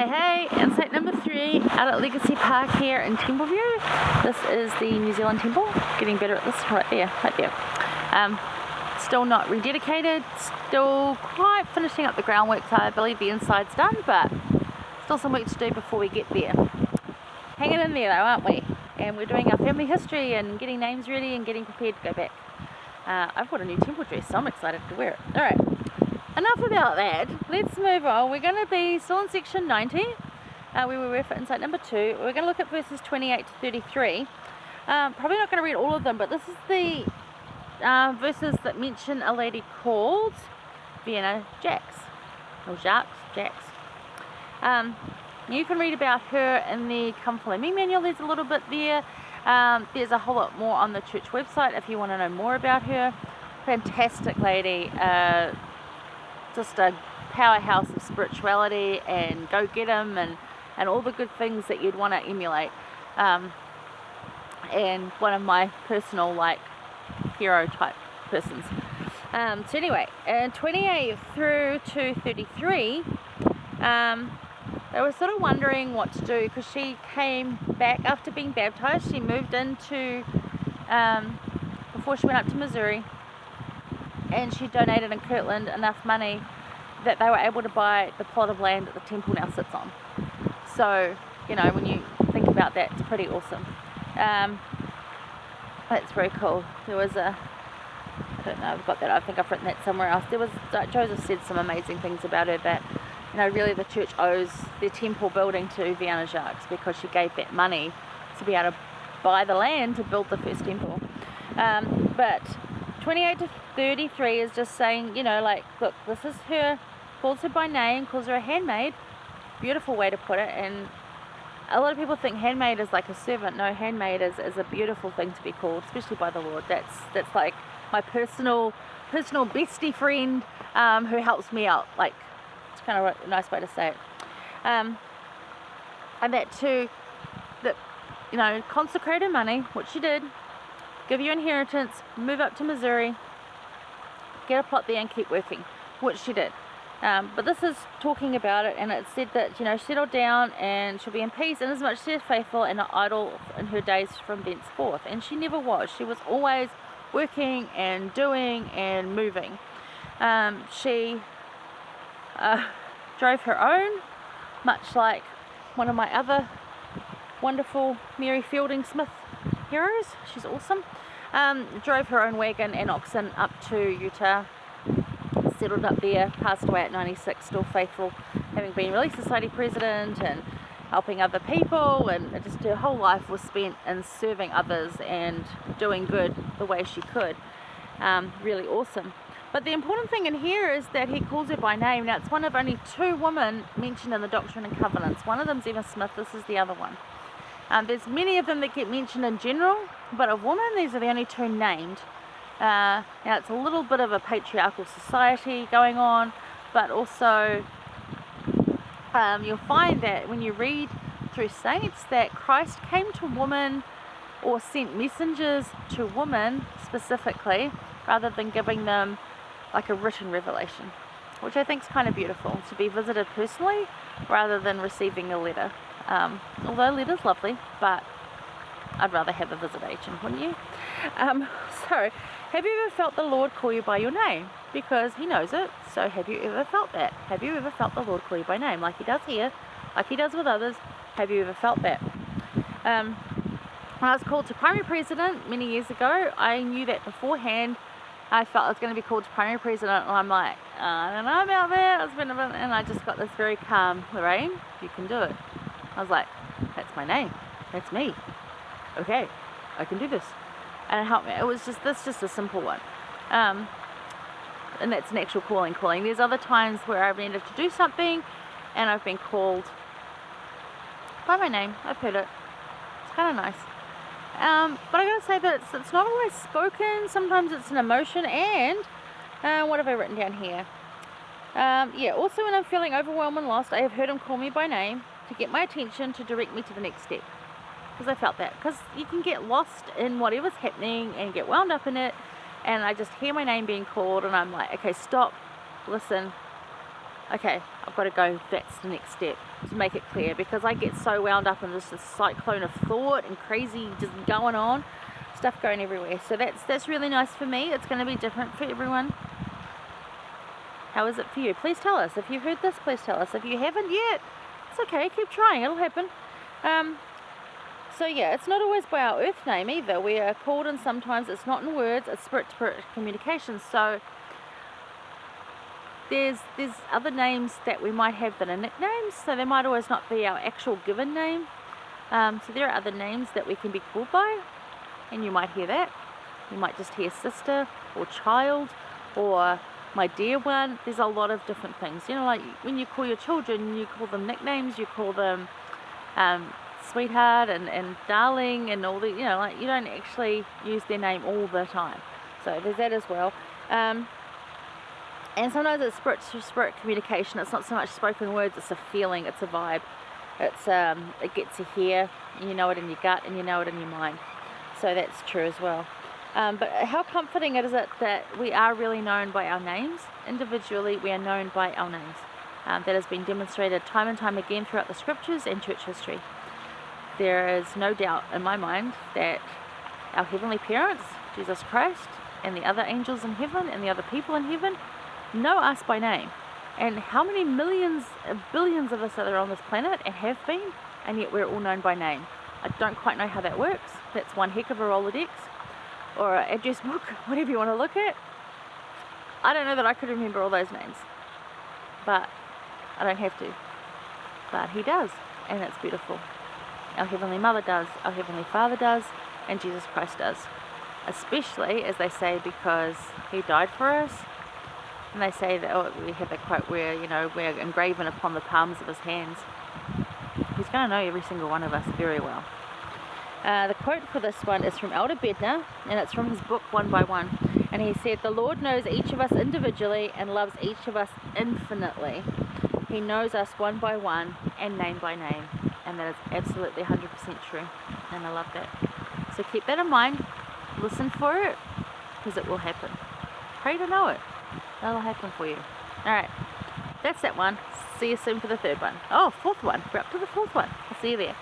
Hey, insight number 3 out at Legacy Park here in Templeview. This is the New Zealand Temple. Getting better at this right there. Still not rededicated, still quite finishing up the groundwork, so I believe the inside's done, but still some work to do before we get there. Hanging in there though, aren't we? And we're doing our family history and getting names ready and getting prepared to go back. I've got a new temple dress, so I'm excited to wear it. Alright. Enough about that, let's move on. We're going to be still in section 90, where we were for insight number 2. We're going to look at verses 28 to 33. Probably not going to read all of them, but this is the verses that mention a lady called Vienna Jacques, or Jacques. You can read about her in the Come Follow Me manual. There's a little bit there. There's a whole lot more on the church website if you want to know more about her. Fantastic lady. Just a powerhouse of spirituality and go get 'em and all the good things that you'd want to emulate, and one of my personal hero type persons. So anyway, 28 through to 33, they were sort of wondering what to do because she came back after being baptized. She moved into before she went up to Missouri, and she donated in Kirtland enough money that they were able to buy the plot of land that the temple now sits on. So, when you think about that, it's pretty awesome. That's very cool. There was I don't know, I've got that, I think I've written that somewhere else. Joseph said some amazing things about her that, really the church owes their temple building to Vienna Jacques because she gave that money to be able to buy the land to build the first temple. But 28 to 33 is just saying, look, this is her, calls her by name, calls her a handmaid. Beautiful way to put it. And a lot of people think handmaid is like a servant. No, handmaid is a beautiful thing to be called, especially by the Lord. That's like my personal bestie friend who helps me out. It's kind of a nice way to say it. And that too, that, consecrate her money, which she did, give you inheritance, move up to Missouri, get a plot there and keep working, which she did. But this is talking about it, and it said that, settle down and she'll be in peace inasmuch as she is faithful and not idle in her days from thenceforth. And she never was. She was always working and doing and moving. She drove her own, much like one of my other wonderful Mary Fielding Smith heroes. She's awesome. Drove her own wagon and oxen up to Utah, settled up there, passed away at 96, still faithful, having been Relief Society president and helping other people, and just her whole life was spent in serving others and doing good the way she could. Really awesome. But the important thing in here is that he calls her by name. Now, it's one of only 2 women mentioned in the Doctrine and Covenants. One of them's Emma Smith, this is the other one. There's many of them that get mentioned in general, but of women, these are the only 2 named. Now, it's a little bit of a patriarchal society going on, but also you'll find that when you read through saints that Christ came to women or sent messengers to women specifically, rather than giving them a written revelation, which I think is kind of beautiful, to be visited personally rather than receiving a letter. Although letter's lovely, but I'd rather have a visitation, wouldn't you? So, have you ever felt the Lord call you by your name? Because he knows it, so have you ever felt that? Have you ever felt the Lord call you by name, like he does here, like he does with others? Have you ever felt that? When I was called to primary president many years ago, I knew that beforehand. I felt I was going to be called to primary president, and I'm like, I don't know about that. And I just got this very calm, Lorraine, you can do it. I was like, that's my name, that's me. Okay, I can do this. And it helped me. It was just a simple one. And that's an actual calling. There's other times where I've needed to do something and I've been called by my name. I've heard it. It's kind of nice. But I gotta say that it's not always spoken. Sometimes it's an emotion. And what have I written down here? Also when I'm feeling overwhelmed and lost, I have heard him call me by name to get my attention, to direct me to the next step. Because I felt that. Because you can get lost in whatever's happening and get wound up in it. And I just hear my name being called and I'm like, okay, stop, listen, okay, I've got to go, that's the next step, to make it clear, because I get so wound up in this cyclone of thought and crazy just going on, stuff going everywhere. So that's really nice for me. It's going to be different for everyone. How is it for you? Please tell us. If you've heard this, please tell us. If you haven't yet, it's okay, keep trying, it'll happen. So yeah, it's not always by our earth name either. We are called, and sometimes it's not in words, it's spirit-to-spirit communication. So there's other names that we might have that are nicknames, so they might always not be our actual given name. So there are other names that we can be called by, and you might hear that. You might just hear sister or child or my dear one. There's a lot of different things. You know, like when you call your children, you call them nicknames, you call them sweetheart and darling and all the, you know, like you don't actually use their name all the time. So there's that as well. And sometimes it's spirit communication. It's not so much spoken words, it's a feeling, it's a vibe. It's it gets you here, and you know it in your gut, and you know it in your mind. So that's true as well. But how comforting is it that we are really known by our names? Individually, we are known by our names. That has been demonstrated time and time again throughout the scriptures and church history. There is no doubt in my mind that our heavenly parents, Jesus Christ, and the other angels in heaven, and the other people in heaven, know us by name. And how many millions, billions of us are there on this planet, and have been, and yet we're all known by name. I don't quite know how that works. That's one heck of a Rolodex, or an address book, whatever you want to look at. I don't know that I could remember all those names, but I don't have to. But He does, and it's beautiful. Our Heavenly Mother does, our Heavenly Father does, and Jesus Christ does. Especially, as they say, because He died for us. And they say that, we have that quote where, you know, we're engraven upon the palms of His hands. He's going to know every single one of us very well. The quote for this one is from Elder Bednar, and it's from his book One by One. And he said, "The Lord knows each of us individually and loves each of us infinitely. He knows us one by one and name by name." And that is absolutely 100% true. And I love that. So keep that in mind. Listen for it, because it will happen. Pray to know it. That'll happen for you. Alright, that's that one. See you soon for the third one. Oh, fourth one. We're up to the fourth one. I'll see you there.